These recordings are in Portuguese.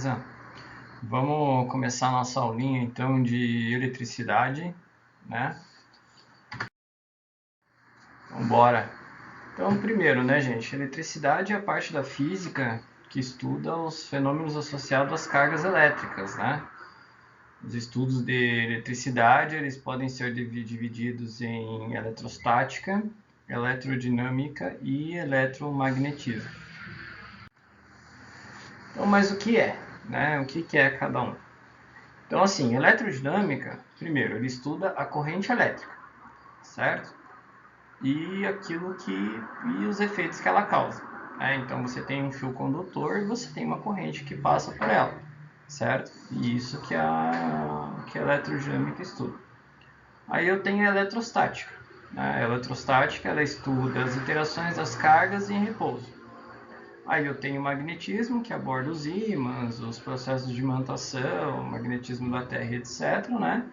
beleza? Vamos começar a nossa aulinha então de eletricidade, né? Então, bora! Então, primeiro, né, gente? Eletricidade é a parte da física que estuda os fenômenos associados às cargas elétricas, né? Os estudos de eletricidade, eles podem ser divididos em eletrostática, eletrodinâmica e eletromagnetismo. Então, mas o que é, né? O que é cada um? Então, assim, eletrodinâmica, primeiro, ele estuda a corrente elétrica, certo? E e os efeitos que ela causa. Né? Então, você tem um fio condutor e você tem uma corrente que passa por ela, certo? E isso que a eletrodinâmica estuda. Aí eu tenho a eletrostática. Né? A eletrostática, ela estuda as interações das cargas em repouso. Aí eu tenho o magnetismo, que aborda os ímãs, os processos de imantação, o magnetismo da Terra, etc. Né?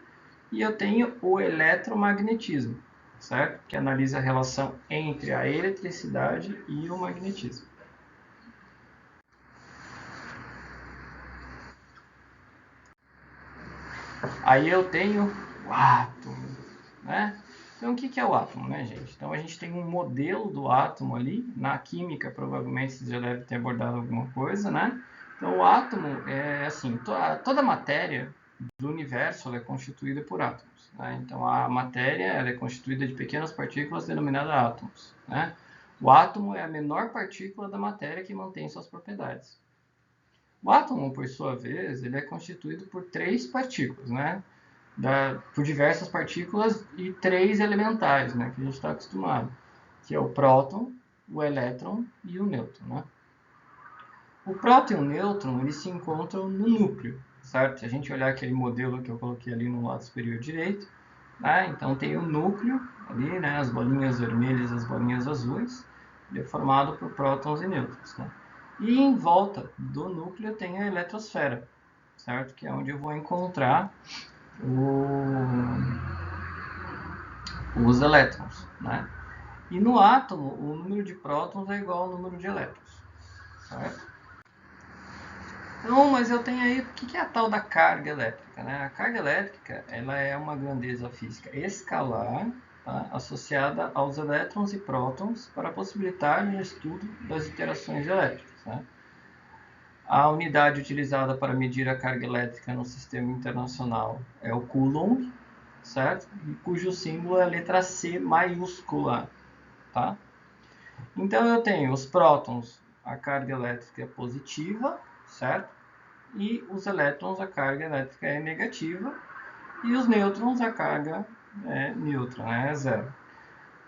E eu tenho o eletromagnetismo, certo? Que analisa a relação entre a eletricidade e o magnetismo. Aí eu tenho o átomo, né? Então, o que é o átomo, né, gente? Então, a gente tem um modelo do átomo ali. Na química, provavelmente, você já deve ter abordado alguma coisa, né? Então, o átomo é, assim, toda a matéria do universo ela é constituída por átomos. Né? Então, a matéria ela é constituída de pequenas partículas denominadas átomos. Né? O átomo é a menor partícula da matéria que mantém suas propriedades. O átomo, por sua vez, ele é constituído por três partículas, né? Por diversas partículas e três elementares, né, que a gente está acostumado, que é o próton, o elétron e o nêutron. Né? O próton e o nêutron eles se encontram no núcleo, certo? Se a gente olhar aquele modelo que eu coloquei ali no lado superior direito, né, então tem o núcleo ali, né, as bolinhas vermelhas e as bolinhas azuis, ele é formado por prótons e nêutrons. Né? E em volta do núcleo tem a eletrosfera, certo? Que é onde eu vou encontrar os elétrons, né? E no átomo, o número de prótons é igual ao número de elétrons, certo? Então, mas eu tenho aí, o que é a tal da carga elétrica? Né? A carga elétrica ela é uma grandeza física escalar, tá? Associada aos elétrons e prótons para possibilitar o estudo das interações elétricas. Né? A unidade utilizada para medir a carga elétrica no sistema internacional é o Coulomb, certo? E cujo símbolo é a letra C maiúscula, tá? Então eu tenho os prótons, a carga elétrica é positiva, certo? E os elétrons, a carga elétrica é negativa. E os nêutrons, a carga é neutra, né? É zero.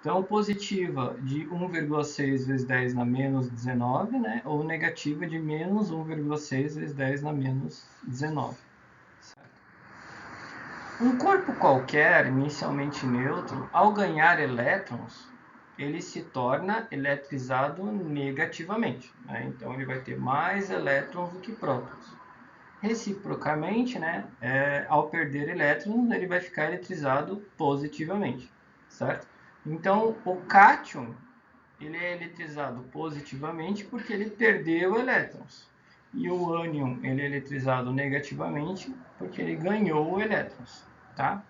Então, positiva de 1,6 vezes 10 na menos 19, né? Ou negativa de menos 1,6 vezes 10 na menos 19. Certo? Um corpo qualquer, inicialmente neutro, ao ganhar elétrons, ele se torna eletrizado negativamente. Né? Então, ele vai ter mais elétrons do que prótons. Reciprocamente, né, ao perder elétrons, ele vai ficar eletrizado positivamente, certo? Então, o cátion, ele é eletrizado positivamente porque ele perdeu elétrons. E o ânion, ele é eletrizado negativamente porque ele ganhou elétrons, tá?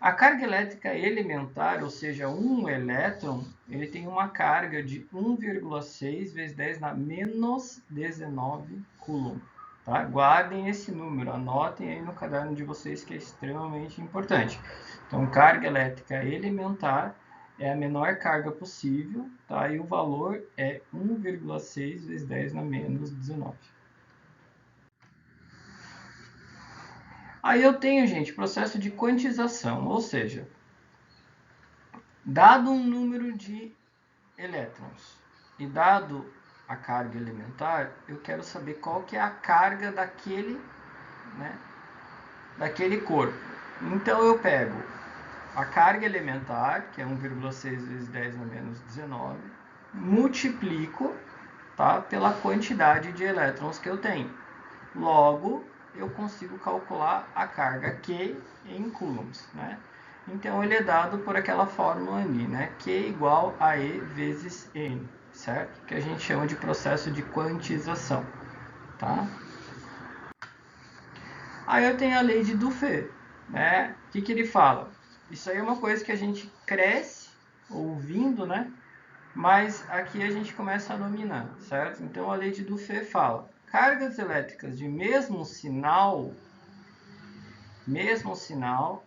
A carga elétrica elementar, ou seja, um elétron, ele tem uma carga de 1,6 vezes 10 na menos 19 coulomb. Tá? Guardem esse número, anotem aí no caderno de vocês que é extremamente importante. Então, carga elétrica elementar é a menor carga possível, tá? E o valor é 1,6 vezes 10 na menos 19. Aí eu tenho, gente, processo de quantização, ou seja, dado um número de elétrons e dado a carga elementar, eu quero saber qual que é a carga daquele, né, daquele corpo. Então eu pego a carga elementar, que é 1,6 vezes 10 na menos 19, multiplico, tá, pela quantidade de elétrons que eu tenho. Logo, eu consigo calcular a carga Q em coulombs, né? Então, ele é dado por aquela fórmula ali, né? Q igual a E vezes N, certo? Que a gente chama de processo de quantização, tá? Aí eu tenho a lei de Dufay, né? O que ele fala? Isso aí é uma coisa que a gente cresce ouvindo, né? Mas aqui a gente começa a dominar, certo? Então a lei de Dufay fala: cargas elétricas de mesmo sinal,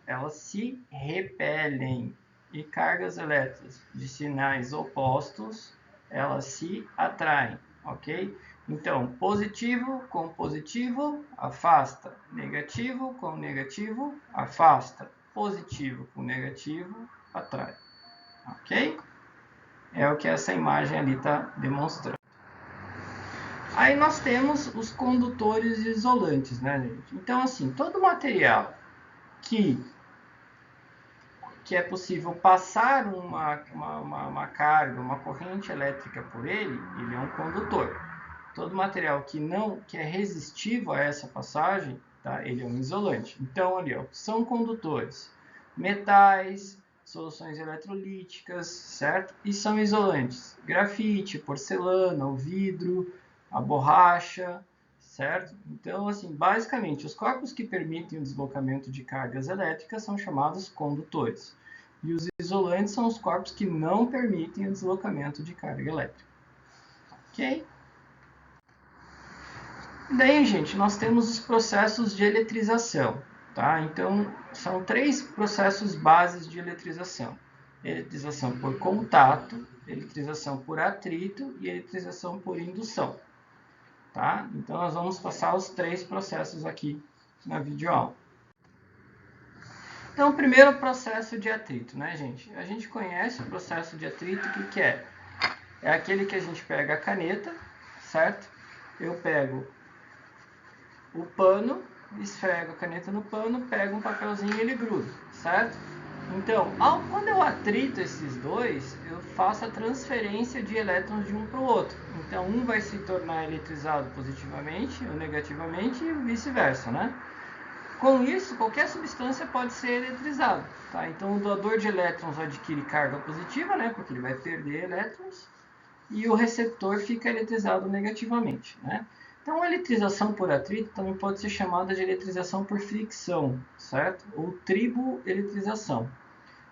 elas se repelem. E cargas elétricas de sinais opostos, elas se atraem, ok? Então, positivo com positivo, afasta. Negativo com negativo, afasta. Positivo com negativo, atrai. Ok? É o que essa imagem ali está demonstrando. Aí nós temos os condutores isolantes, né, gente? Então, assim, todo material que é possível passar uma carga, uma corrente elétrica por ele, ele é um condutor. Todo material que é resistivo a essa passagem, tá? Ele é um isolante. Então, ali, ó, são condutores. Metais, soluções eletrolíticas, certo? E são isolantes. Grafite, porcelana, o vidro, a borracha, certo? Então, assim, basicamente, os corpos que permitem o deslocamento de cargas elétricas são chamados condutores. E os isolantes são os corpos que não permitem o deslocamento de carga elétrica. Ok? Daí, gente, nós temos os processos de eletrização, tá? Então, são 3 processos bases de eletrização. Eletrização por contato, eletrização por atrito e eletrização por indução, tá? Então, nós vamos passar os 3 processos aqui na videoaula. Então, o primeiro processo de atrito, né, gente? A gente conhece o processo de atrito, o que é? É aquele que a gente pega a caneta, certo? Eu pego o pano, esfrego a caneta no pano, pego um papelzinho e ele gruda, certo? Então, quando eu atrito esses dois, eu faço a transferência de elétrons de um para o outro. Então, um vai se tornar eletrizado positivamente ou negativamente e vice-versa, né? Com isso, qualquer substância pode ser eletrizada, tá? Então, o doador de elétrons adquire carga positiva, né? Porque ele vai perder elétrons, e o receptor fica eletrizado negativamente, né? Então, a eletrização por atrito também pode ser chamada de eletrização por fricção, certo? Ou triboeletrização.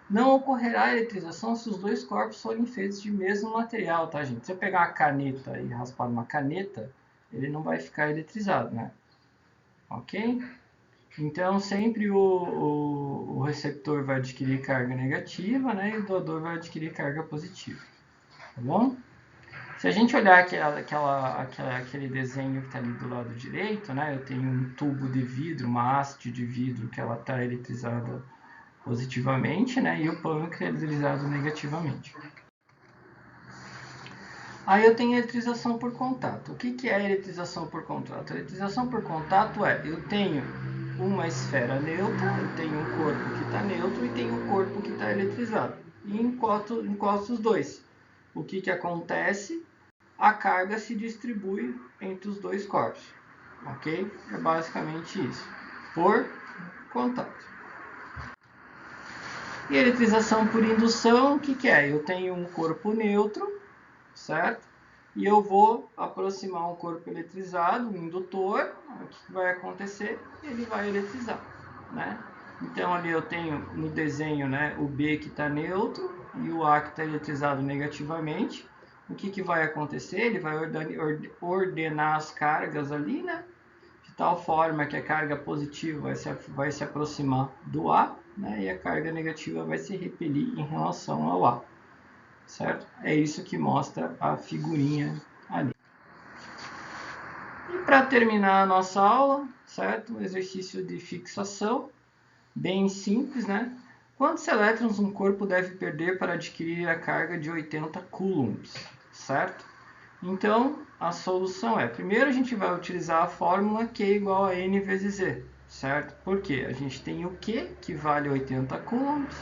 Não ocorrerá eletrização se os dois corpos forem feitos de mesmo material, tá, gente? Se eu pegar uma caneta e raspar uma caneta, ele não vai ficar eletrizado, né? Ok? Então, sempre o receptor vai adquirir carga negativa, né? E o doador vai adquirir carga positiva, tá bom? Se a gente olhar aquele desenho que está ali do lado direito, né, eu tenho um tubo de vidro, uma haste de vidro que ela está eletrizada positivamente, né, e o pano que é eletrizado negativamente. Aí eu tenho a eletrização por contato. O que é a eletrização por contato? A eletrização por contato é, eu tenho uma esfera neutra, eu tenho um corpo que está neutro e tenho um corpo que está eletrizado. E encosto os dois. O que acontece? A carga se distribui entre os dois corpos, ok? É basicamente isso, por contato. E eletrização por indução, o que é? Eu tenho um corpo neutro, certo? E eu vou aproximar um corpo eletrizado, um indutor, o que vai acontecer? Ele vai eletrizar, né? Então ali eu tenho no desenho, né, o B que está neutro e o A que está eletrizado negativamente. O que vai acontecer? Ele vai ordenar as cargas ali, né? De tal forma que a carga positiva vai se aproximar do A, né? E a carga negativa vai se repelir em relação ao A, certo? É isso que mostra a figurinha ali. E para terminar a nossa aula, certo? Um exercício de fixação, bem simples, né? Quantos elétrons um corpo deve perder para adquirir a carga de 80 coulombs, certo? Então, a solução é, primeiro a gente vai utilizar a fórmula Q igual a N vezes Z, certo? Por quê? A gente tem o Q, que vale 80 coulombs,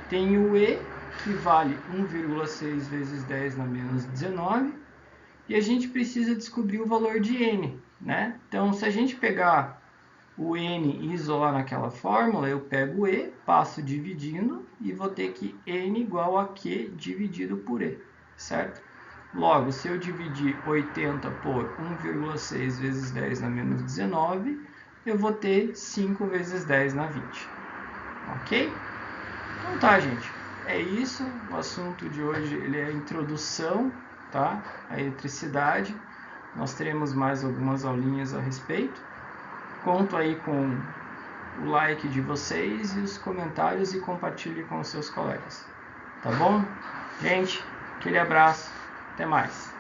tem o E, que vale 1,6 vezes 10 na menos 19, e a gente precisa descobrir o valor de N, né? Então, se a gente pegar o N e isolar naquela fórmula, eu pego o E, passo dividindo e vou ter que N igual a Q dividido por E, certo? Logo, se eu dividir 80 por 1,6 vezes 10 na menos 19, eu vou ter 5 vezes 10 na 20. Ok? Então tá, gente. É isso. O assunto de hoje ele é a introdução, tá? À eletricidade. Nós teremos mais algumas aulinhas a respeito. Conto aí com o like de vocês e os comentários e compartilhe com os seus colegas. Tá bom? Gente, aquele abraço. Até mais.